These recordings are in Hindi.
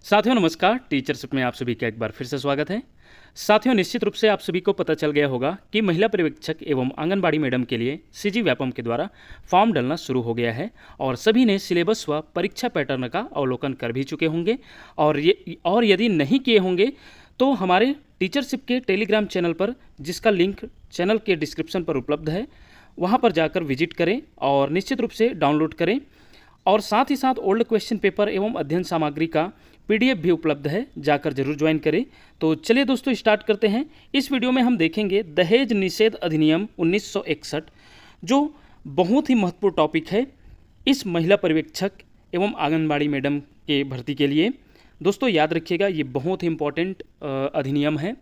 साथियों नमस्कार। टीचरशिप में आप सभी का एक बार फिर से स्वागत है। साथियों निश्चित रूप से आप सभी को पता चल गया होगा कि महिला पर्यवेक्षक एवं आंगनबाड़ी मैडम के लिए सीजी व्यापम के द्वारा फॉर्म डलना शुरू हो गया है और सभी ने सिलेबस व परीक्षा पैटर्न का अवलोकन कर भी चुके होंगे और यदि नहीं किए होंगे तो हमारे टीचरशिप के टेलीग्राम चैनल पर, जिसका लिंक चैनल के डिस्क्रिप्शन पर उपलब्ध है, वहाँ पर जाकर विजिट करें और निश्चित रूप से डाउनलोड करें। और साथ ही साथ ओल्ड क्वेश्चन पेपर एवं अध्ययन सामग्री का पीडीएफ भी उपलब्ध है, जाकर जरूर ज्वाइन करें। तो चलिए दोस्तों स्टार्ट करते हैं। इस वीडियो में हम देखेंगे दहेज निषेध अधिनियम 1961, जो बहुत ही महत्वपूर्ण टॉपिक है इस महिला पर्यवेक्षक एवं आंगनबाड़ी मैडम के भर्ती के लिए। दोस्तों याद रखिएगा, ये बहुत ही इम्पॉर्टेंट अधिनियम है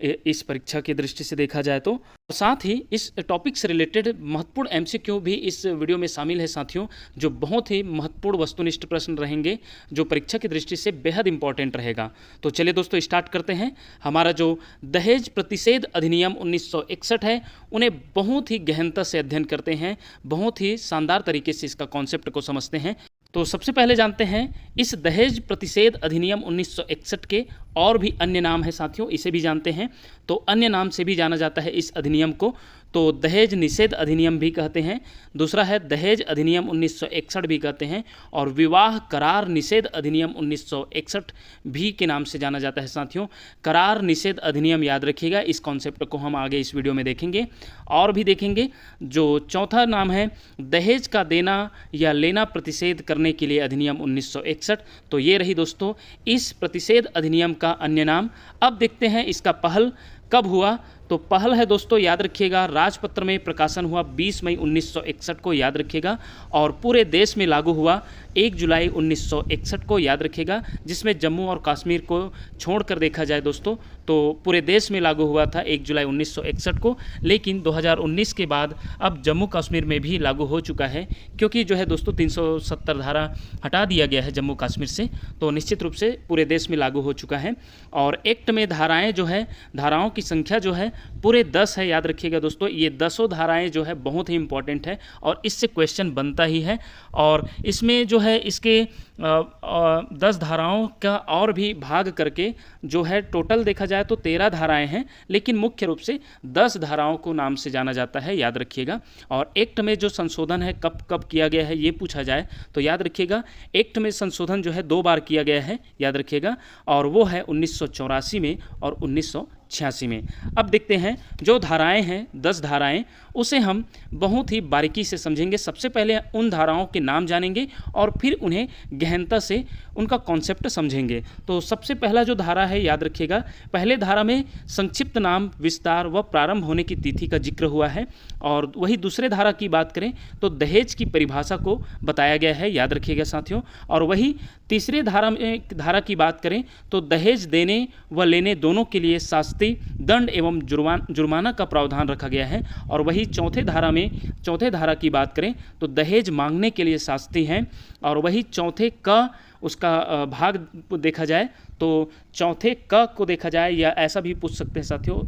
इस परीक्षा की दृष्टि से देखा जाए तो। साथ ही इस टॉपिक से रिलेटेड महत्वपूर्ण एमसीक्यू भी इस वीडियो में शामिल है साथियों, जो बहुत ही महत्वपूर्ण वस्तुनिष्ठ प्रश्न रहेंगे, जो परीक्षा की दृष्टि से बेहद इंपॉर्टेंट रहेगा। तो चलिए दोस्तों स्टार्ट करते हैं। हमारा जो दहेज प्रतिषेध अधिनियम 1961 है, उन्हें बहुत ही गहनता से अध्ययन करते हैं, बहुत ही शानदार तरीके से इसका कॉन्सेप्ट को समझते हैं। तो सबसे पहले जानते हैं इस दहेज प्रतिषेध अधिनियम 1961 के और भी अन्य नाम है साथियों, इसे भी जानते हैं। तो अन्य नाम से भी जाना जाता है इस अधिनियम को, तो दहेज निषेध अधिनियम भी कहते हैं, दूसरा है दहेज अधिनियम 1961 भी कहते हैं, और विवाह करार निषेध अधिनियम 1961 भी के नाम से जाना जाता है साथियों। करार निषेध अधिनियम याद रखिएगा, इस कॉन्सेप्ट को हम आगे इस वीडियो में देखेंगे और भी देखेंगे। जो चौथा नाम है दहेज का देना या लेना प्रतिषेध करने के लिए अधिनियम 1961। तो ये रही दोस्तों इस प्रतिषेध अधिनियम का अन्य नाम। अब देखते हैं इसका पहल कब हुआ। तो पहल है दोस्तों याद रखिएगा, राजपत्र में प्रकाशन हुआ 20 मई 1961 को, याद रखिएगा, और पूरे देश में लागू हुआ 1 जुलाई 1961 को, याद रखिएगा, जिसमें जम्मू और कश्मीर को छोड़कर देखा जाए दोस्तों तो पूरे देश में लागू हुआ था 1 जुलाई 1961 को। लेकिन 2019 के बाद अब जम्मू कश्मीर में भी लागू हो चुका है, क्योंकि जो है दोस्तों 370 धारा हटा दिया गया है जम्मू कश्मीर से, तो निश्चित रूप से पूरे देश में लागू हो चुका है। और एक्ट में धाराएँ जो है, धाराओं की संख्या जो है पूरे 10 है, याद रखिएगा दोस्तों। ये 10 धाराएं जो है बहुत ही इंपॉर्टेंट है और इससे क्वेश्चन बनता ही है। और इसमें जो है इसके 10 धाराओं का और भी भाग करके जो है टोटल देखा जाए तो 13 धाराएं हैं, लेकिन मुख्य रूप से 10 धाराओं को नाम से जाना जाता है, याद रखिएगा। और एक्ट में जो संशोधन है कब कब किया गया है ये पूछा जाए तो याद रखिएगा, एक्ट में संशोधन जो है 2 बार किया गया है, याद रखिएगा, और वो है 1984 में और 1986 में। अब देखते हैं जो धाराएं हैं 10 धाराएं, उसे हम बहुत ही बारीकी से समझेंगे। सबसे पहले उन धाराओं के नाम जानेंगे और फिर उन्हें गहनता से उनका कॉन्सेप्ट समझेंगे। तो सबसे पहला जो धारा है याद रखिएगा, पहले धारा में संक्षिप्त नाम, विस्तार व प्रारंभ होने की तिथि का जिक्र हुआ है। और वही दूसरे धारा की बात करें तो दहेज की परिभाषा को बताया गया है, याद रखिएगा साथियों। और वही तीसरे धारा की बात करें तो दहेज देने व लेने दोनों के लिए शास्ति, दंड एवं जुर्माना का प्रावधान रखा गया है। और वही चौथे धारा की बात करें तो दहेज मांगने के लिए शास्ति है। और वही चौथे का उसका भाग देखा जाए तो चौथे क को देखा जाए, या ऐसा भी पूछ सकते हैं साथियों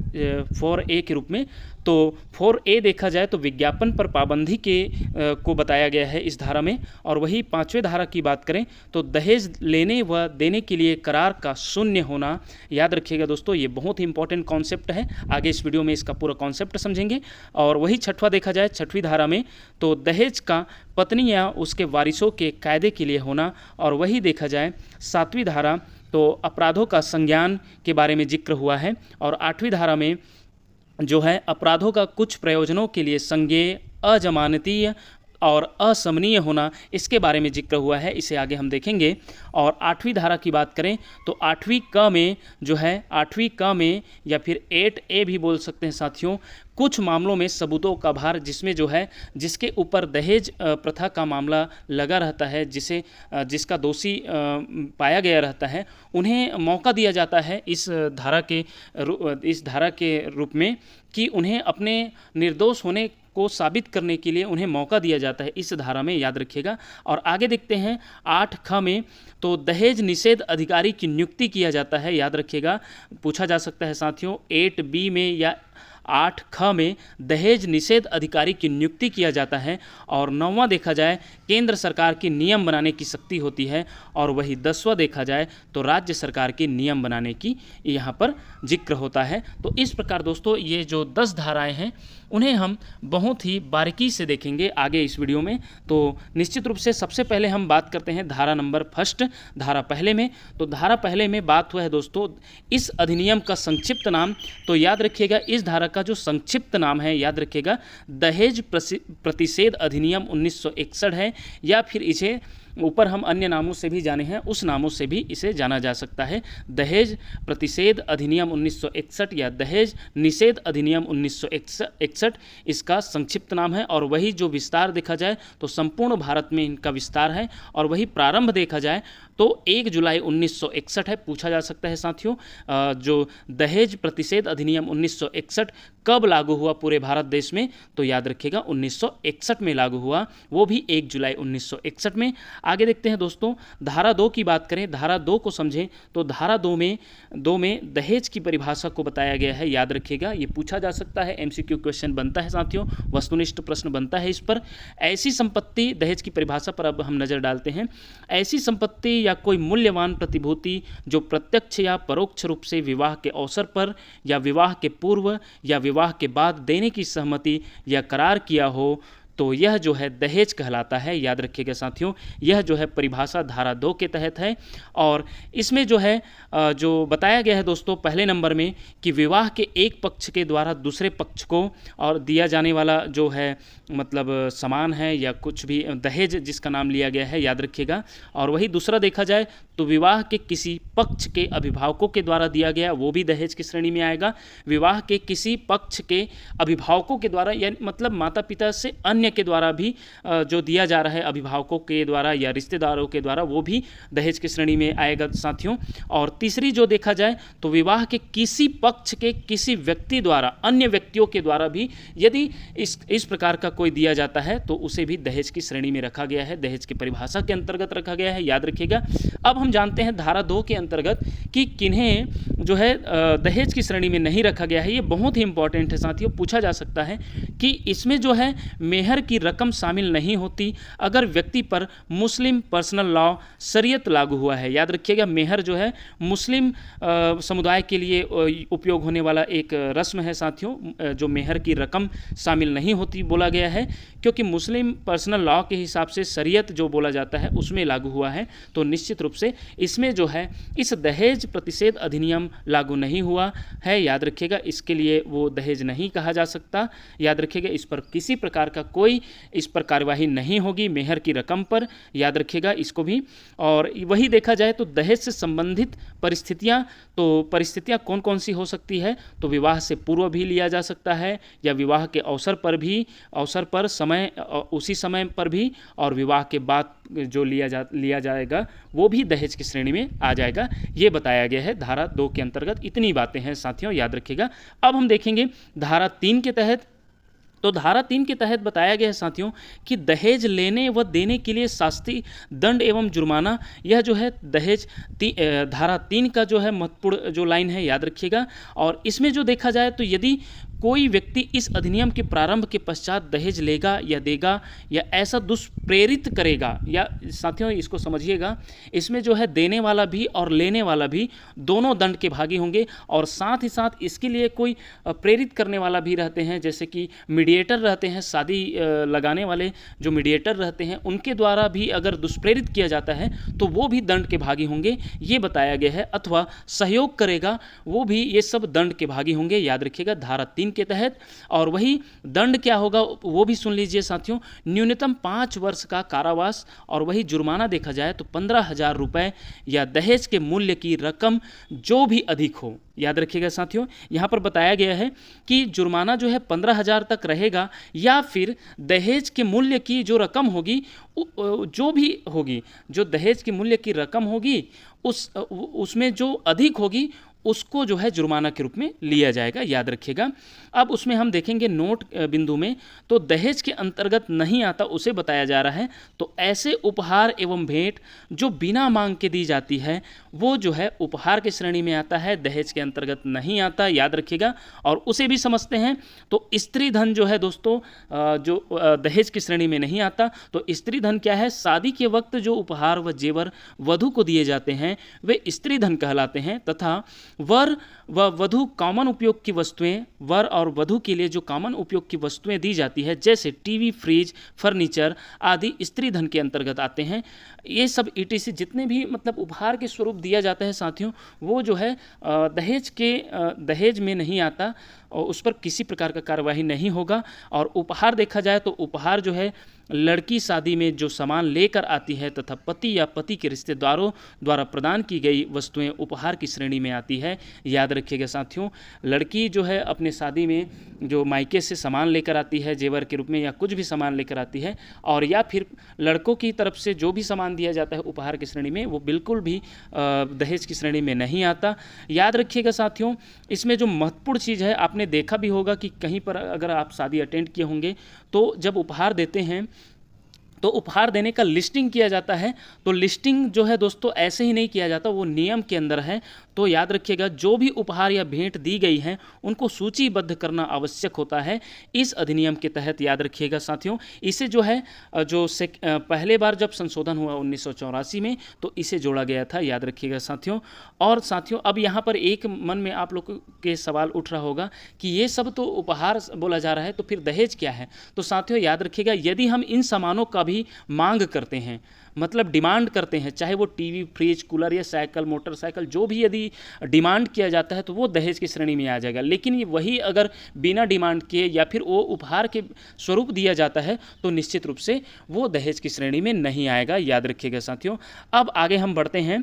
4A के रूप में। तो 4A देखा जाए तो विज्ञापन पर पाबंदी को बताया गया है इस धारा में। और वही 5वें धारा की बात करें तो दहेज लेने व देने के लिए करार का शून्य होना, याद रखिएगा दोस्तों, ये बहुत ही इंपॉर्टेंट कॉन्सेप्ट है। आगे इस वीडियो में इसका पूरा कॉन्सेप्ट समझेंगे। और वही 6वां देखा जाए 6वीं धारा में तो दहेज का पत्नी या उसके वारिसों के कायदे के लिए होना। और वही देखा जाए 7वीं धारा तो अपराधों का संज्ञान के बारे में जिक्र हुआ है। और 8वीं धारा में जो है अपराधों का कुछ प्रयोजनों के लिए संज्ञेय, अजमानतीय और असमनीय होना, इसके बारे में जिक्र हुआ है, इसे आगे हम देखेंगे। और 8वीं धारा की बात करें तो 8वीं क में जो है 8वीं क में या फिर 8A भी बोल सकते हैं साथियों, कुछ मामलों में सबूतों का भार, जिसमें जो है जिसके ऊपर दहेज प्रथा का मामला लगा रहता है, जिसका दोषी पाया गया रहता है, उन्हें मौका दिया जाता है इस धारा के रूप में कि उन्हें अपने निर्दोष होने को साबित करने के लिए उन्हें मौका दिया जाता है इस धारा में, याद रखिएगा। और आगे देखते हैं 8ख में तो दहेज निषेध अधिकारी की नियुक्ति किया जाता है, याद रखिएगा, पूछा जा सकता है साथियों। 8B में या 8 ख में दहेज निषेध अधिकारी की नियुक्ति किया जाता है, और 9वां देखा जाए केंद्र सरकार की नियम बनाने की शक्ति होती है, और वही 10वां देखा जाए तो राज्य सरकार की नियम बनाने की यहाँ पर जिक्र होता है। तो इस प्रकार दोस्तों ये जो 10 धाराएं हैं उन्हें हम बहुत ही बारीकी से देखेंगे आगे इस वीडियो में। तो निश्चित रूप से सबसे पहले हम बात करते हैं धारा नंबर फर्स्ट, धारा पहले में। तो धारा पहले में बात हुआ है दोस्तों इस अधिनियम का संक्षिप्त नाम, तो याद रखिएगा इस धारा का जो संक्षिप्त नाम है याद रखिएगा दहेज प्रतिषेध अधिनियम 1961 है, या फिर इसे ऊपर हम अन्य नामों से भी जाने हैं, उस नामों से भी इसे जाना जा सकता है। दहेज प्रतिषेध अधिनियम 1961 या दहेज निषेध अधिनियम 1961 इसका संक्षिप्त नाम है। और वही जो विस्तार देखा जाए तो संपूर्ण भारत में इनका विस्तार है, और वही प्रारंभ देखा जाए तो 1 जुलाई 1961 है। पूछा जा सकता है साथियों जो दहेज प्रतिषेध अधिनियम 1961 कब लागू हुआ पूरे भारत देश में, तो याद रखिएगा 1961 में लागू हुआ, वो भी 1 जुलाई 1961 में। आगे देखते हैं दोस्तों धारा 2 की बात करें, धारा 2 को समझें तो धारा 2 में दहेज की परिभाषा को बताया गया है। याद रखिएगा ये पूछा जा सकता है, MCQ क्वेश्चन बनता है साथियों, वस्तुनिष्ठ प्रश्न बनता है इस पर। ऐसी संपत्ति, दहेज की परिभाषा पर अब हम नज़र डालते हैं। ऐसी संपत्ति या कोई मूल्यवान प्रतिभूति जो प्रत्यक्ष या परोक्ष रूप से विवाह के अवसर पर या विवाह के पूर्व या विवाह के बाद देने की सहमति या करार किया हो, तो यह जो है दहेज कहलाता है। याद रखिएगा साथियों यह जो है परिभाषा धारा 2 के तहत है। और इसमें जो है जो बताया गया है दोस्तों पहले नंबर में कि विवाह के एक पक्ष के द्वारा दूसरे पक्ष को और दिया जाने वाला जो है मतलब सामान है या कुछ भी दहेज जिसका नाम लिया गया है, याद रखिएगा। और वही दूसरा देखा जाए तो विवाह के किसी पक्ष के अभिभावकों के द्वारा दिया गया वो भी दहेज की श्रेणी में आएगा। विवाह के किसी पक्ष के अभिभावकों के द्वारा यानी मतलब माता पिता से अन्य के द्वारा भी जो दिया जा रहा है अभिभावकों के द्वारा या रिश्तेदारों के द्वारा, वो भी दहेज की श्रेणी में आएगा साथियों। और तीसरी जो देखा जाए तो विवाह के किसी पक्ष के किसी व्यक्ति द्वारा अन्य व्यक्तियों के द्वारा भी यदि इस प्रकार का कोई दिया जाता है तो उसे भी दहेज की श्रेणी में रखा गया है, दहेज की परिभाषा के अंतर्गत रखा गया है। याद रखिएगा। अब हम जानते हैं धारा 2 के अंतर्गत कि किन्हें जो है दहेज की श्रेणी में नहीं रखा गया है। ये बहुत ही इंपॉर्टेंट है साथियों, पूछा जा सकता है कि इसमें जो है मेहर की रकम शामिल नहीं होती अगर व्यक्ति पर मुस्लिम पर्सनल लॉ शरीयत लागू हुआ है। याद रखिएगा मेहर जो है मुस्लिम समुदाय के लिए उपयोग होने वाला एक रस्म है साथियों, जो मेहर की रकम शामिल नहीं होती बोला गया है, क्योंकि मुस्लिम पर्सनल लॉ के हिसाब से शरीयत जो बोला जाता है उसमें लागू हुआ है। तो निश्चित रूप से इसमें जो है इस दहेज प्रतिषेध अधिनियम लागू नहीं हुआ है। याद रखिएगा इसके लिए वो दहेज नहीं कहा जा सकता। याद रखिएगा इस पर किसी प्रकार का कोई इस पर कार्यवाही नहीं होगी मेहर की रकम पर। याद रखिएगा इसको भी। और वही देखा जाए तो दहेज से संबंधित परिस्थितियां कौन कौन सी हो सकती है, तो विवाह से पूर्व भी लिया जा सकता है या विवाह के अवसर पर समय उसी समय पर भी, और विवाह के बाद जो लिया जाएगा वो भी दहेज की श्रेणी में आ जाएगा। ये बताया गया है धारा 2 के अंतर्गत। इतनी बातें हैं साथियों, याद रखिएगा। अब हम देखेंगे धारा 3 के तहत। तो धारा 3 के तहत बताया गया है साथियों कि दहेज लेने व देने के लिए शास्ति दंड एवं जुर्माना, यह जो है दहेज धारा 3 का जो है महत्वपूर्ण जो लाइन है, याद रखिएगा। और इसमें जो देखा जाए तो यदि कोई व्यक्ति इस अधिनियम के प्रारंभ के पश्चात दहेज लेगा या देगा या ऐसा दुष्प्रेरित करेगा, या साथियों इसको समझिएगा, इसमें जो है देने वाला भी और लेने वाला भी दोनों दंड के भागी होंगे। और साथ ही साथ इसके लिए कोई प्रेरित करने वाला भी रहते हैं, जैसे कि मीडिएटर रहते हैं, शादी लगाने वाले जो मीडिएटर रहते हैं उनके द्वारा भी अगर दुष्प्रेरित किया जाता है तो वो भी दंड के भागी होंगे, ये बताया गया है। अथवा सहयोग करेगा वो भी, ये सब दंड के भागी होंगे। याद रखिएगा धारा 3 के तहत। और वही दंड क्या होगा वो भी सुन लीजिए साथियों, न्यूनतम 5 वर्ष का कारावास, और वही जुर्माना देखा जाए तो 15,000 रुपए या दहेज के मूल्य की रकम जो भी अधिक हो। याद रखिएगा साथियों यहाँ पर बताया गया है कि जुर्माना जो है 15,000 तक रहेगा, या फिर दहेज के मूल्य की जो रकम होगी जो भी होगी, जो दहेज के मूल्य की रकम होगी उसमें जो अधिक होगी उसको जो है जुर्माना के रूप में लिया जाएगा, याद रखिएगा। अब उसमें हम देखेंगे नोट बिंदु में, तो दहेज के अंतर्गत नहीं आता उसे बताया जा रहा है। तो ऐसे उपहार एवं भेंट जो बिना मांग के दी जाती है वो जो है उपहार की श्रेणी में आता है, दहेज के अंतर्गत नहीं आता, याद रखिएगा। और उसे भी समझते हैं। तो स्त्री धन जो है दोस्तों जो दहेज की श्रेणी में नहीं आता। तो स्त्री धन क्या है? शादी के वक्त जो उपहार व जेवर वधू को दिए जाते हैं वे स्त्री धन कहलाते हैं। तथा वर व वधू कॉमन उपयोग की वस्तुएं, वर और वधू के लिए जो कॉमन उपयोग की वस्तुएं दी जाती है जैसे टीवी, फ्रिज, फर्नीचर आदि स्त्री धन के अंतर्गत आते हैं। ये सब ईटीसी जितने भी मतलब उपहार के स्वरूप दिया जाता है साथियों, वो जो है दहेज में नहीं आता और उस पर किसी प्रकार का कार्यवाही नहीं होगा। और उपहार देखा जाए तो उपहार जो है लड़की शादी में जो सामान लेकर आती है तथा पति या पति के रिश्तेदारों द्वारा प्रदान की गई वस्तुएं उपहार की श्रेणी में आती है, याद रखिएगा साथियों। लड़की जो है अपने शादी में जो मायके से सामान लेकर आती है जेवर के रूप में या कुछ भी सामान लेकर आती है, और या फिर लड़कों की तरफ से जो भी सामान दिया जाता है उपहार की श्रेणी में, वो बिल्कुल भी दहेज की श्रेणी में नहीं आता, याद रखिएगा साथियों। इसमें जो महत्वपूर्ण चीज़ है, आपने देखा भी होगा कि कहीं पर अगर आप शादी अटेंड किए होंगे तो जब उपहार देते हैं तो उपहार देने का लिस्टिंग किया जाता है। तो लिस्टिंग जो है दोस्तों ऐसे ही नहीं किया जाता, वो नियम के अंदर है। तो याद रखिएगा जो भी उपहार या भेंट दी गई हैं उनको सूचीबद्ध करना आवश्यक होता है इस अधिनियम के तहत, याद रखिएगा साथियों। इसे जो है पहले बार जब संशोधन हुआ 1984 में तो इसे जोड़ा गया था, याद रखिएगा साथियों। और साथियों अब यहाँ पर एक मन में आप लोग के सवाल उठ रहा होगा कि ये सब तो उपहार बोला जा रहा है तो फिर दहेज क्या है? तो साथियों याद रखिएगा यदि हम इन सामानों का भी मांग करते हैं, मतलब डिमांड करते हैं, चाहे वो टीवी, फ्रिज, कूलर या साइकिल, मोटरसाइकिल जो भी यदि डिमांड किया जाता है तो वो दहेज की श्रेणी में आ जाएगा। लेकिन ये वही अगर बिना डिमांड किए या फिर वो उपहार के स्वरूप दिया जाता है तो निश्चित रूप से वो दहेज की श्रेणी में नहीं आएगा, याद रखिएगा साथियों। अब आगे हम बढ़ते हैं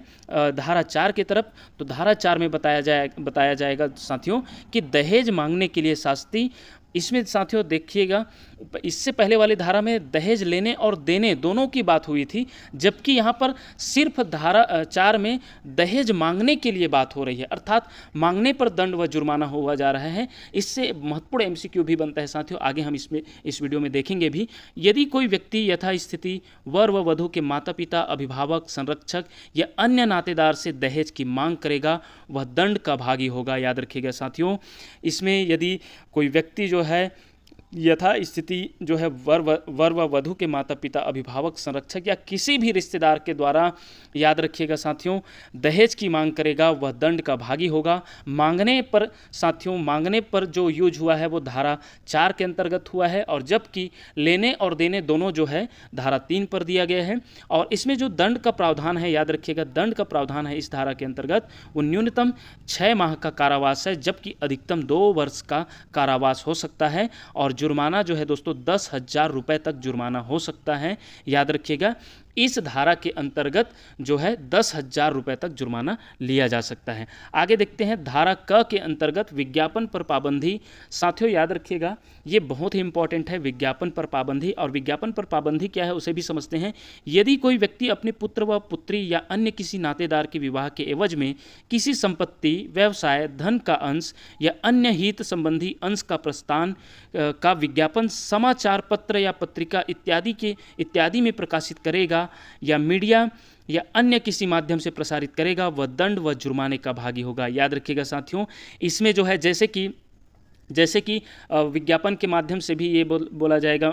धारा 4 की तरफ। तो धारा 4 में बताया जाएगा साथियों कि दहेज मांगने के लिए शास्ति, इसमें साथियों देखिएगा इससे पहले वाली धारा में दहेज लेने और देने दोनों की बात हुई थी, जबकि यहाँ पर सिर्फ धारा 4 में दहेज मांगने के लिए बात हो रही है, अर्थात मांगने पर दंड व जुर्माना हुआ जा रहा है। इससे महत्वपूर्ण एमसीक्यू भी बनता है साथियों, आगे हम इस वीडियो में देखेंगे भी। यदि कोई व्यक्ति यथास्थिति वर व वधू के माता पिता, अभिभावक, संरक्षक या अन्य नातेदार से दहेज की मांग करेगा वह दंड का भागी होगा, याद रखिएगा साथियों। इसमें यदि कोई व्यक्ति जो है यथा स्थिति जो है वर व वधू के माता पिता, अभिभावक, संरक्षक या किसी भी रिश्तेदार के द्वारा, याद रखिएगा साथियों, दहेज की मांग करेगा वह दंड का भागी होगा। मांगने पर साथियों, मांगने पर जो यूज हुआ है वो धारा 4 के अंतर्गत हुआ है, और जबकि लेने और देने दोनों जो है धारा 3 पर दिया गया है। और इसमें जो दंड का प्रावधान है, याद रखिएगा दंड का प्रावधान है इस धारा के अंतर्गत वो न्यूनतम 6 माह का कारावास है, जबकि अधिकतम 2 वर्ष का कारावास हो सकता है। और जुर्माना जो है दोस्तों 10,000 रुपये तक जुर्माना हो सकता है, याद रखिएगा। इस धारा के अंतर्गत जो है 10,000 रुपये तक जुर्माना लिया जा सकता है। आगे देखते हैं धारा क के अंतर्गत विज्ञापन पर पाबंदी। साथियों याद रखिएगा ये बहुत ही इंपॉर्टेंट है, विज्ञापन पर पाबंदी। और विज्ञापन पर पाबंदी क्या है उसे भी समझते हैं। यदि कोई व्यक्ति अपने पुत्र व पुत्री या अन्य किसी नातेदार के विवाह के एवज में किसी संपत्ति, व्यवसाय, धन का अंश या अन्य हित संबंधी अंश का प्रस्तान का विज्ञापन समाचार पत्र या पत्रिका इत्यादि में प्रकाशित करेगा या मीडिया या अन्य किसी माध्यम से प्रसारित करेगा वह दंड व जुर्माने का भागी होगा, याद रखिएगा साथियों। इसमें जो है जैसे कि विज्ञापन के माध्यम से भी ये बोला जाएगा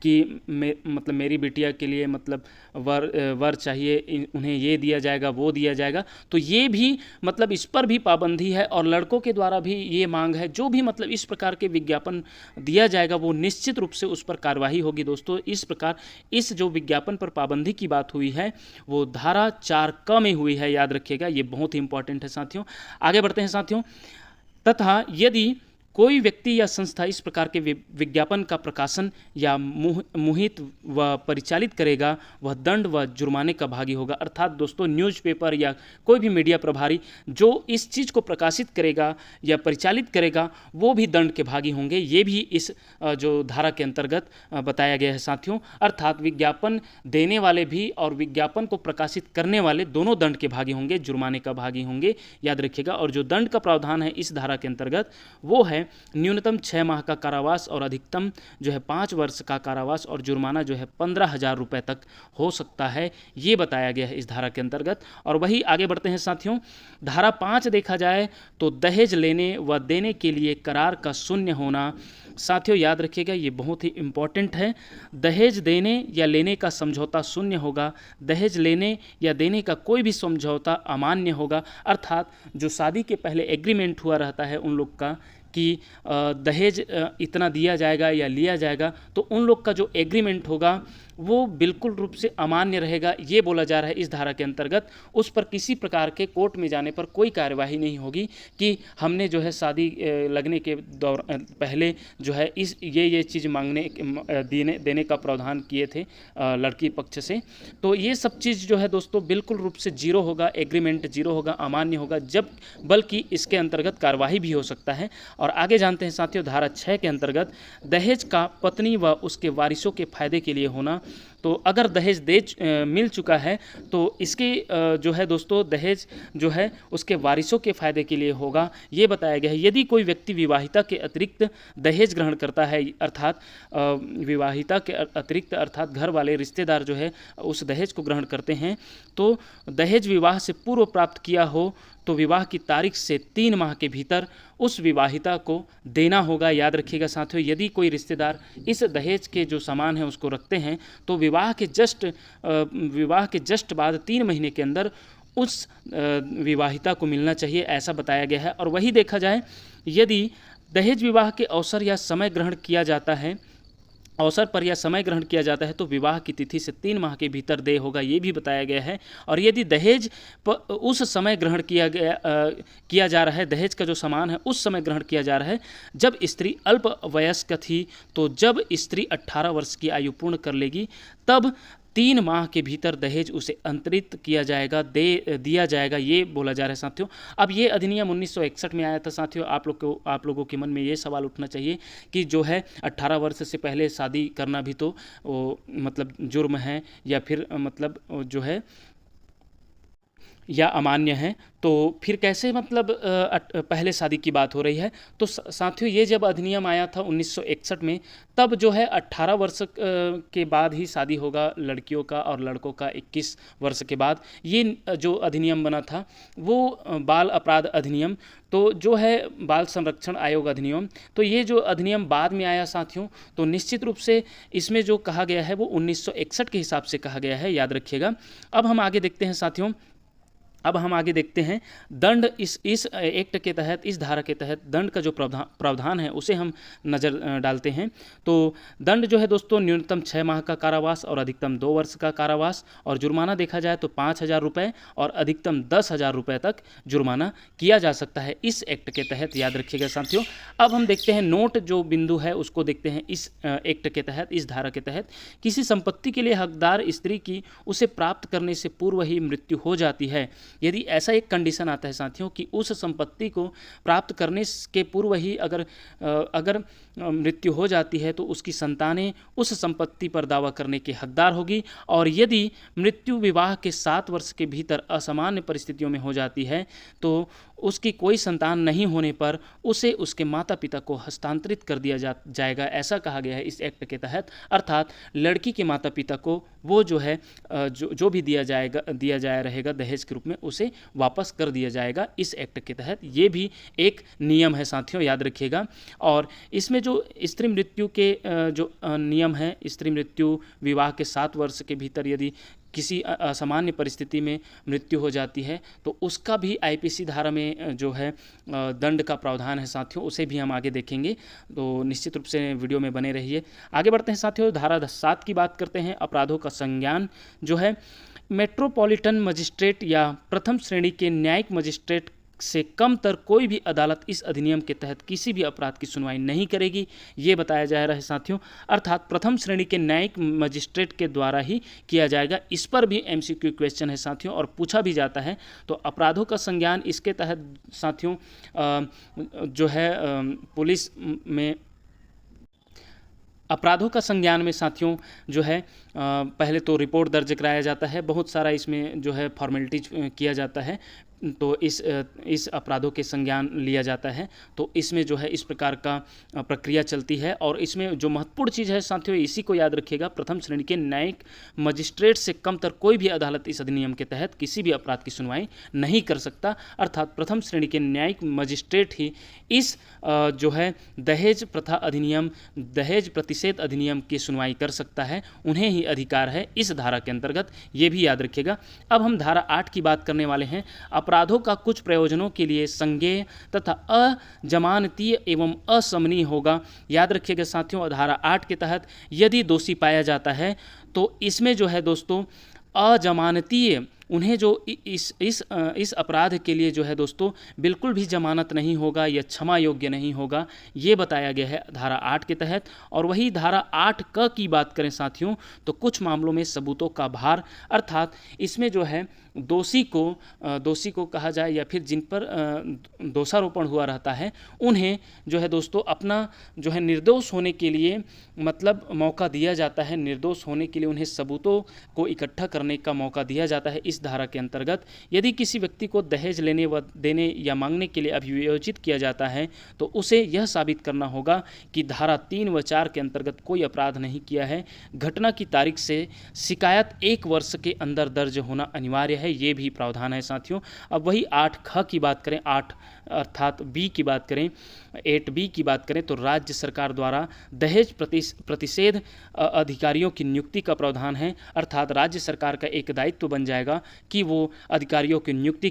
कि मतलब मेरी बिटिया के लिए मतलब वर चाहिए, उन्हें ये दिया जाएगा वो दिया जाएगा, तो ये भी मतलब इस पर भी पाबंदी है। और लड़कों के द्वारा भी ये मांग है, जो भी मतलब इस प्रकार के विज्ञापन दिया जाएगा वो निश्चित रूप से उस पर कार्रवाई होगी दोस्तों। इस प्रकार इस जो विज्ञापन पर पाबंदी की बात हुई है वो धारा 4 क में हुई है, याद रखिएगा, ये बहुत ही इंपॉर्टेंट है साथियों। आगे बढ़ते हैं साथियों। तथा यदि कोई व्यक्ति या संस्था इस प्रकार के विज्ञापन का प्रकाशन या मुहित व परिचालित करेगा वह दंड व जुर्माने का भागी होगा। अर्थात दोस्तों न्यूज़पेपर या कोई भी मीडिया प्रभारी जो इस चीज़ को प्रकाशित करेगा या परिचालित करेगा वो भी दंड के भागी होंगे। ये भी इस जो धारा के अंतर्गत बताया गया है साथियों। अर्थात विज्ञापन देने वाले भी और विज्ञापन को प्रकाशित करने वाले दोनों दंड के भागी होंगे, जुर्माने का भागी होंगे, याद रखिएगा। और जो दंड का प्रावधान है इस धारा के अंतर्गत वो है न्यूनतम 6 माह का कारावास और अधिकतम जो है 5 वर्ष का कारावास और जुर्माना जो है 15,000 रुपये तक हो सकता है, ये बताया गया है इस धारा के अंतर्गत। और वही आगे बढ़ते हैं साथियों। धारा 5 देखा जाए तो दहेज लेने व देने के लिए करार का शून्य होना। साथियों याद रखिएगा, ये बहुत ही इम्पॉर्टेंट है। दहेज देने या लेने का समझौता शून्य होगा। दहेज लेने या देने का कोई भी समझौता अमान्य होगा। अर्थात जो शादी के पहले एग्रीमेंट हुआ रहता है उन लोग का कि दहेज इतना दिया जाएगा या लिया जाएगा, तो उन लोग का जो एग्रीमेंट होगा वो बिल्कुल रूप से अमान्य रहेगा। ये बोला जा रहा है इस धारा के अंतर्गत। उस पर किसी प्रकार के कोर्ट में जाने पर कोई कार्यवाही नहीं होगी कि हमने जो है शादी लगने के पहले जो है ये चीज़ मांगने देने का प्रावधान किए थे लड़की पक्ष से। तो ये सब चीज़ जो है दोस्तों बिल्कुल रूप से जीरो होगा, एग्रीमेंट जीरो होगा, अमान्य होगा, जब बल्कि इसके अंतर्गत कार्यवाही भी हो सकता है। और आगे जानते हैं साथियों, धारा 6 के अंतर्गत दहेज का पत्नी व उसके वारिसों के फायदे के लिए होना। तो अगर दहेज मिल चुका है तो इसके जो है दोस्तों दहेज जो है उसके वारिसों के फायदे के लिए होगा, ये बताया गया है। यदि कोई व्यक्ति विवाहिता के अतिरिक्त दहेज ग्रहण करता है, अर्थात विवाहिता के अतिरिक्त अर्थात घर वाले रिश्तेदार जो है उस दहेज को ग्रहण करते हैं, तो दहेज विवाह से पूर्व प्राप्त किया हो तो विवाह की तारीख से 3 माह के भीतर उस विवाहिता को देना होगा। याद रखिएगा साथियों, यदि कोई रिश्तेदार इस दहेज के जो सामान है उसको रखते हैं तो विवाह के जस्ट बाद 3 महीने के अंदर उस विवाहिता को मिलना चाहिए, ऐसा बताया गया है। और वही देखा जाए, यदि दहेज विवाह के अवसर या समय ग्रहण किया जाता है, अवसर पर या समय ग्रहण किया जाता है तो विवाह की तिथि से 3 माह के भीतर देय होगा, ये भी बताया गया है। और यदि दहेज उस समय ग्रहण किया जा रहा है, दहेज का जो सामान है उस समय ग्रहण किया जा रहा है जब स्त्री अल्प वयस्क थी, तो जब स्त्री 18 वर्ष की आयु पूर्ण कर लेगी तब 3 माह के भीतर दहेज उसे अंतरित किया जाएगा, दिया जाएगा, ये बोला जा रहा है साथियों। अब ये अधिनियम 1961 में आया था साथियों। आप लोगों के मन में ये सवाल उठना चाहिए कि जो है 18 वर्ष से पहले शादी करना भी तो मतलब जुर्म है या फिर मतलब जो है या अमान्य है, तो फिर कैसे मतलब पहले शादी की बात हो रही है। तो साथियों ये जब अधिनियम आया था 1961 में, तब जो है 18 वर्ष के बाद ही शादी होगा लड़कियों का और लड़कों का 21 वर्ष के बाद। ये जो अधिनियम बना था वो बाल अपराध अधिनियम, तो जो है बाल संरक्षण आयोग अधिनियम, तो ये जो अधिनियम बाद में आया साथियों, तो निश्चित रूप से इसमें जो कहा गया है वो 1961 के हिसाब से कहा गया है, याद रखिएगा। अब हम आगे देखते हैं साथियों, अब हम आगे देखते हैं दंड। इस एक्ट के तहत, इस धारा के तहत दंड का जो प्रावधान है उसे हम नज़र डालते हैं। तो दंड जो है दोस्तों न्यूनतम 6 माह का कारावास और अधिकतम 2 वर्ष का कारावास, और जुर्माना देखा जाए तो 5,000 रुपये और अधिकतम 10,000 रुपये तक जुर्माना किया जा सकता है इस एक्ट के तहत, याद रखिएगा साथियों। अब हम देखते हैं नोट जो बिंदु है उसको देखते हैं। इस एक्ट के तहत, इस धारा के तहत किसी संपत्ति के लिए हकदार स्त्री की उसे प्राप्त करने से पूर्व ही मृत्यु हो जाती है। यदि ऐसा एक कंडीशन आता है साथियों कि उस संपत्ति को प्राप्त करने के पूर्व ही अगर मृत्यु हो जाती है तो उसकी संतानें उस संपत्ति पर दावा करने के हकदार होगी। और यदि मृत्यु विवाह के 7 वर्ष के भीतर असामान्य परिस्थितियों में हो जाती है तो उसकी कोई संतान नहीं होने पर उसे उसके माता पिता को हस्तांतरित कर दिया जाएगा, ऐसा कहा गया है इस एक्ट के तहत। अर्थात लड़की के माता पिता को वो जो है जो भी दिया जाया रहेगा दहेज के रूप में उसे वापस कर दिया जाएगा इस एक्ट के तहत। ये भी एक नियम है साथियों, याद रखिएगा। और इसमें जो स्त्री मृत्यु के जो नियम है, स्त्री मृत्यु विवाह के 7 वर्ष के भीतर यदि किसी असामान्य परिस्थिति में मृत्यु हो जाती है तो उसका भी आईपीसी धारा में जो है दंड का प्रावधान है साथियों, उसे भी हम आगे देखेंगे। तो निश्चित रूप से वीडियो में बने रहिए। आगे बढ़ते हैं साथियों, धारा 7 की बात करते हैं। अपराधों का संज्ञान जो है मेट्रोपॉलिटन मजिस्ट्रेट या प्रथम श्रेणी के न्यायिक मजिस्ट्रेट से कमतर कोई भी अदालत इस अधिनियम के तहत किसी भी अपराध की सुनवाई नहीं करेगी, ये बताया जा रहा है साथियों। अर्थात प्रथम श्रेणी के न्यायिक मजिस्ट्रेट के द्वारा ही किया जाएगा। इस पर भी एमसीक्यू क्वेश्चन है साथियों और पूछा भी जाता है। तो अपराधों का संज्ञान इसके तहत साथियों जो है पुलिस में अपराधों का संज्ञान में साथियों जो है पहले तो रिपोर्ट दर्ज कराया जाता है, बहुत सारा इसमें जो है फॉर्मेलिटीज किया जाता है, तो इस अपराधों के संज्ञान लिया जाता है। तो इसमें जो है इस प्रकार का प्रक्रिया चलती है। और इसमें जो महत्वपूर्ण चीज़ है साथियों, इसी को याद रखिएगा, प्रथम श्रेणी के न्यायिक मजिस्ट्रेट से कमतर कोई भी अदालत इस अधिनियम के तहत किसी भी अपराध की सुनवाई नहीं कर सकता। अर्थात प्रथम श्रेणी के न्यायिक मजिस्ट्रेट ही इस जो है दहेज प्रथा अधिनियम, दहेज प्रतिषेध अधिनियम की सुनवाई कर सकता है, उन्हें ही अधिकार है इस धारा के अंतर्गत, ये भी याद रखिएगा। अब हम धारा 8 की बात करने वाले हैं। अपराधों का कुछ प्रयोजनों के लिए संज्ञेय तथा अजमानतीय एवं असमनीय होगा। याद रखिएगा साथियों, धारा 8 के तहत यदि दोषी पाया जाता है तो इसमें जो है दोस्तों अजमानतीय, उन्हें जो इस अपराध के लिए जो है दोस्तों बिल्कुल भी जमानत नहीं होगा या क्षमा योग्य नहीं होगा, ये बताया गया है धारा 8 के तहत। और वही धारा 8 क की बात करें साथियों, तो कुछ मामलों में सबूतों का भार, अर्थात इसमें जो है दोषी को कहा जाए या फिर जिन पर दोषारोपण हुआ रहता है, उन्हें जो है दोस्तों अपना जो है निर्दोष होने के लिए मतलब मौका दिया जाता है, निर्दोष होने के लिए उन्हें सबूतों को इकट्ठा करने का मौका दिया जाता है। इस धारा के अंतर्गत यदि किसी व्यक्ति को दहेज लेने व देने या मांगने के लिए अभियोजित किया जाता है तो उसे यह साबित करना होगा कि धारा 3 व 4 के अंतर्गत कोई अपराध नहीं किया है। घटना की तारीख से शिकायत 1 वर्ष के अंदर दर्ज होना अनिवार्य है, ये भी प्रावधान है साथियों। अब वही 8 ख की बात करें, 8 अर्थात बी की बात करें, 8B की बात करें, तो राज्य सरकार द्वारा दहेज प्रतिषेध अधिकारियों की नियुक्ति का प्रावधान है। अर्थात राज्य सरकार का एक दायित्व बन जाएगा कि वो अधिकारियों की नियुक्ति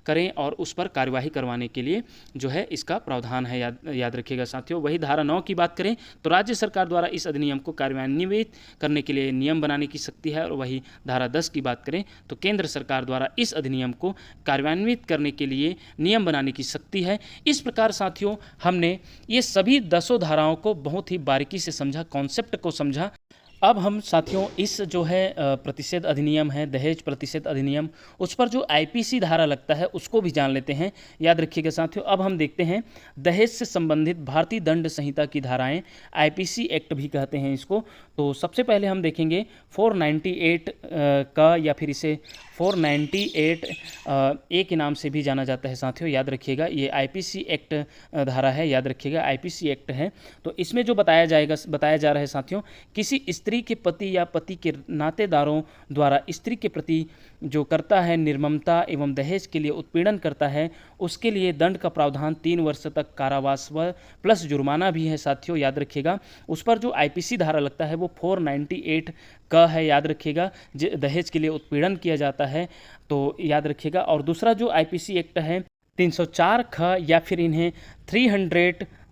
करें और उस पर कार्यवाही करवाने के लिए जो है इसका प्रावधान है, याद रखिएगा साथियों। वही धारा 9 की बात करें तो राज्य सरकार द्वारा इस अधिनियम को कार्यान्वित करने के लिए नियम बनाने की शक्ति है। और वही धारा 10 की बात करें तो केंद्र सरकार द्वारा इस अधिनियम को कार्यान्वित करने के लिए नियम बनाने की शक्ति है। इस प्रकार साथियों हमने ये सभी 10 धाराओं को बहुत ही बारीकी से समझा, कॉन्सेप्ट को समझा। अब हम साथियों इस जो है प्रतिषेध अधिनियम है, दहेज प्रतिषेध अधिनियम, उस पर जो आईपीसी धारा लगता है उसको भी जान लेते हैं। याद रखिएगा साथियों, अब हम देखते हैं दहेज से संबंधित भारतीय दंड संहिता की धाराएं, आईपीसी एक्ट भी कहते हैं इसको। तो सबसे पहले हम देखेंगे 498 का, या फिर इसे 498 ए के नाम से भी जाना जाता है साथियों, याद रखिएगा। ये आईपीसी एक्ट धारा है, याद रखिएगा आईपीसी एक्ट है। तो इसमें जो बताया जा रहा है साथियों, किसी स्त्री के पति या पति के नातेदारों द्वारा स्त्री के प्रति जो करता है निर्ममता एवं दहेज के लिए उत्पीड़न करता है, उसके लिए दंड का प्रावधान 3 वर्ष तक कारावास व प्लस जुर्माना भी है साथियों, याद रखिएगा। उस पर जो आईपीसी धारा लगता है वो 498 का है, याद रखिएगा। दहेज के लिए उत्पीड़न किया जाता है तो याद रखिएगा। और दूसरा जो आईपीसी एक्ट है 304 ख, या फिर इन्हें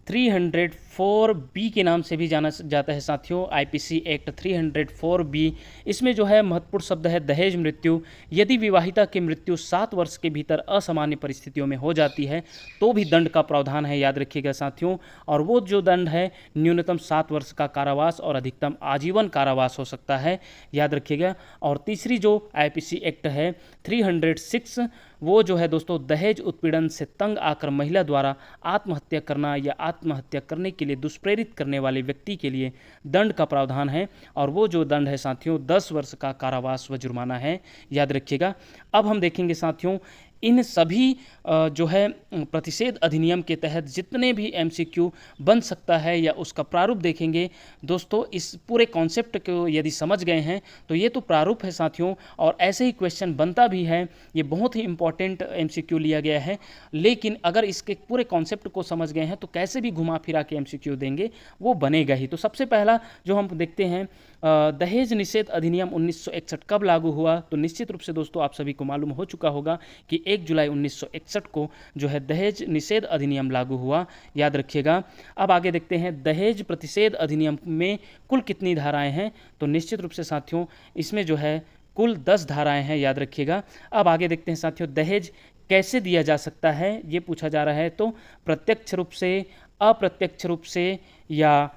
304B के नाम से भी जाना जाता है साथियों, आईपीसी एक्ट 304B। इसमें जो है महत्वपूर्ण शब्द है दहेज मृत्यु। यदि विवाहिता की मृत्यु 7 वर्ष के भीतर असामान्य परिस्थितियों में हो जाती है तो भी दंड का प्रावधान है, याद रखिएगा साथियों। और वो जो दंड है न्यूनतम 7 वर्ष का कारावास और अधिकतम आजीवन कारावास हो सकता है, याद रखिएगा। और तीसरी जो आईपीसी एक्ट है 306, वो जो है दोस्तों दहेज उत्पीड़न से तंग आकर महिला द्वारा आत्महत्या करना या आत्महत्या करने के लिए दुष्प्रेरित करने वाले व्यक्ति के लिए दंड का प्रावधान है। और वो जो दंड है साथियों 10 वर्ष का कारावास व जुर्माना है, याद रखिएगा। अब हम देखेंगे साथियों इन सभी जो है प्रतिषेध अधिनियम के तहत जितने भी एमसीक्यू बन सकता है या उसका प्रारूप देखेंगे दोस्तों। इस पूरे कॉन्सेप्ट को यदि समझ गए हैं तो ये तो प्रारूप है साथियों, और ऐसे ही क्वेश्चन बनता भी है। ये बहुत ही इंपॉर्टेंट एमसीक्यू लिया गया है, लेकिन अगर इसके पूरे कॉन्सेप्ट को समझ गए हैं तो कैसे भी घुमा फिरा के एमसीक्यू देंगे वो बनेगा ही। तो सबसे पहला जो हम देखते हैं दहेज निषेध अधिनियम 1961 कब लागू हुआ, तो निश्चित रूप से दोस्तों आप सभी को मालूम हो चुका होगा कि 1 जुलाई 1961 को जो है दहेज निषेध अधिनियम लागू हुआ, याद रखिएगा। अब आगे देखते हैं दहेज प्रतिषेध अधिनियम में कुल कितनी धाराएं हैं, तो निश्चित रूप से साथियों इसमें जो है कुल 10 धाराएं हैं, याद रखिएगा। अब आगे देखते हैं साथियों दहेज कैसे दिया जा सकता है ये पूछा जा रहा है। तो प्रत्यक्ष रूप से, अप्रत्यक्ष रूप से, या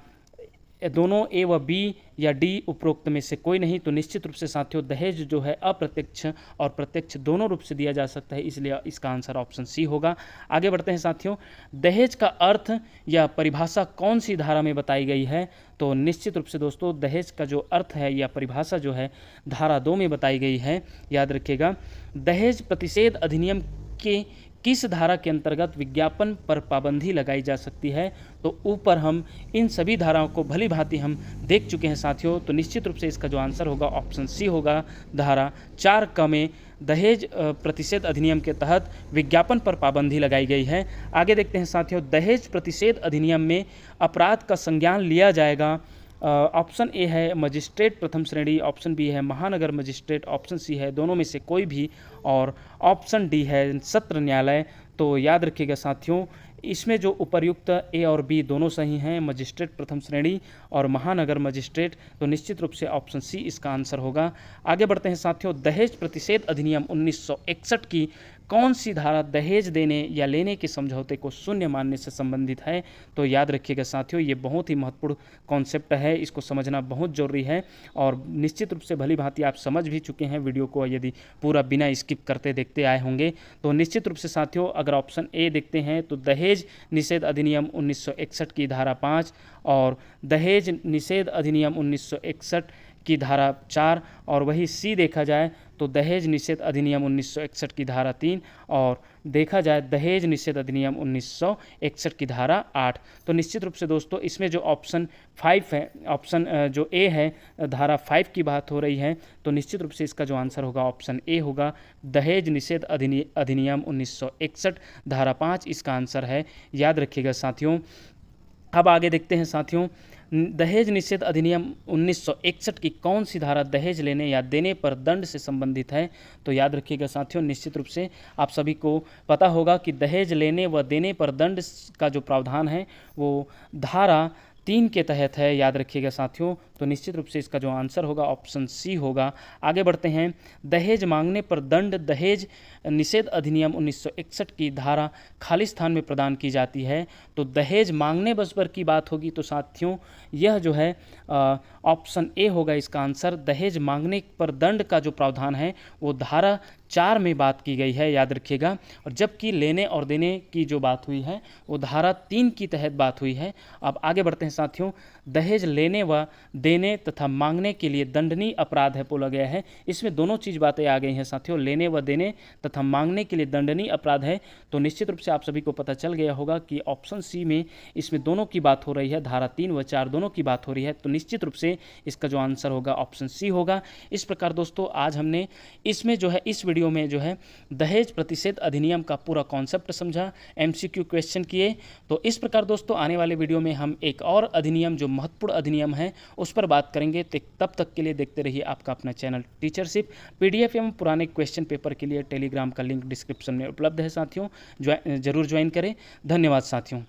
दोनों ए व बी या डी उपरोक्त में से कोई नहीं। तो निश्चित रूप से साथियों दहेज जो है अप्रत्यक्ष और प्रत्यक्ष दोनों रूप से दिया जा सकता है, इसलिए इसका आंसर ऑप्शन सी होगा। आगे बढ़ते हैं साथियों, दहेज का अर्थ या परिभाषा कौन सी धारा में बताई गई है? तो निश्चित रूप से दोस्तों दहेज का जो अर्थ है या परिभाषा जो है धारा 2 में बताई गई है। याद रखिएगा, दहेज प्रतिषेध अधिनियम के किस धारा के अंतर्गत विज्ञापन पर पाबंदी लगाई जा सकती है? तो ऊपर हम इन सभी धाराओं को भली भांति हम देख चुके हैं साथियों। तो निश्चित रूप से इसका जो आंसर होगा ऑप्शन सी होगा। धारा 4 क में दहेज प्रतिषेध अधिनियम के तहत विज्ञापन पर पाबंदी लगाई गई है। आगे देखते हैं साथियों, दहेज प्रतिषेध अधिनियम में अपराध का संज्ञान लिया जाएगा। ऑप्शन ए है मजिस्ट्रेट प्रथम श्रेणी, ऑप्शन बी है महानगर मजिस्ट्रेट, ऑप्शन सी है दोनों में से कोई भी, और ऑप्शन डी है सत्र न्यायालय। तो याद रखिएगा साथियों, इसमें जो उपर्युक्त ए और बी दोनों सही हैं, मजिस्ट्रेट प्रथम श्रेणी और महानगर मजिस्ट्रेट। तो निश्चित रूप से ऑप्शन सी इसका आंसर होगा। आगे बढ़ते हैं साथियों, दहेज प्रतिषेध अधिनियम 1961 की कौन सी धारा दहेज देने या लेने के समझौते को शून्य मानने से संबंधित है? तो याद रखिएगा साथियों, ये बहुत ही महत्वपूर्ण कॉन्सेप्ट है, इसको समझना बहुत जरूरी है और निश्चित रूप से भली भांति आप समझ भी चुके हैं वीडियो को, यदि पूरा बिना स्किप करते देखते आए होंगे। तो निश्चित रूप से साथियों अगर ऑप्शन ए देखते हैं तो दहेज निषेध अधिनियम 1961 की धारा 5 और दहेज निषेध अधिनियम 1961 की धारा 4, और वही सी देखा जाए तो दहेज निषेध अधिनियम 1961 की धारा 3 और देखा जाए दहेज निषेध अधिनियम 1961 की धारा 8। तो निश्चित रूप से दोस्तों इसमें जो ऑप्शन 5 है, ऑप्शन जो ए है धारा 5 की बात हो रही है, तो निश्चित रूप से इसका जो आंसर होगा ऑप्शन ए होगा। दहेज निषेध अधिनियम 1961 धारा 5 इसका आंसर है। याद रखिएगा साथियों। अब आगे देखते हैं साथियों, दहेज निषेध अधिनियम 1961 की कौन सी धारा दहेज लेने या देने पर दंड से संबंधित है? तो याद रखिएगा साथियों, निश्चित रूप से आप सभी को पता होगा कि दहेज लेने व देने पर दंड का जो प्रावधान है वो धारा 3 के तहत है। याद रखिएगा साथियों। तो निश्चित रूप से इसका जो आंसर होगा ऑप्शन सी होगा। आगे बढ़ते हैं, दहेज मांगने पर दंड दहेज निषेध अधिनियम 1961 की धारा खाली स्थान में प्रदान की जाती है। तो दहेज मांगने बस पर की बात होगी तो साथियों यह जो है ऑप्शन ए होगा इसका आंसर। दहेज मांगने पर दंड का जो प्रावधान है वो धारा 4 में बात की गई है। याद रखिएगा। और जबकि लेने और देने की जो बात हुई है वो धारा 3 की तहत बात हुई है। अब आगे बढ़ते हैं साथियों, दहेज लेने व देने तथा मांगने के लिए दंडनीय अपराध है बोला गया है। इसमें दोनों चीज़ बातें आ गई हैं साथियों, लेने व देने तथा मांगने के लिए दंडनीय अपराध है। तो निश्चित रूप से आप सभी को पता चल गया होगा कि ऑप्शन सी में इसमें दोनों की बात हो रही है, धारा 3 व 4 दोनों की बात हो रही है। तो निश्चित रूप से इसका जो आंसर होगा ऑप्शन सी होगा। इस प्रकार दोस्तों आज हमने इसमें जो है इस वीडियो में जो है दहेज प्रतिषेध अधिनियम का पूरा कॉन्सेप्ट समझा, MCQ क्वेश्चन किए। तो इस प्रकार दोस्तों आने वाले वीडियो में हम एक और अधिनियम जो महत्वपूर्ण अधिनियम है उस पर बात करेंगे। तो तब तक के लिए देखते रहिए आपका अपना चैनल टीचरशिप। PDF एवं पुराने क्वेश्चन पेपर के लिए टेलीग्राम का लिंक डिस्क्रिप्शन में उपलब्ध है साथियों, जरूर ज्वाइन करें। धन्यवाद साथियों।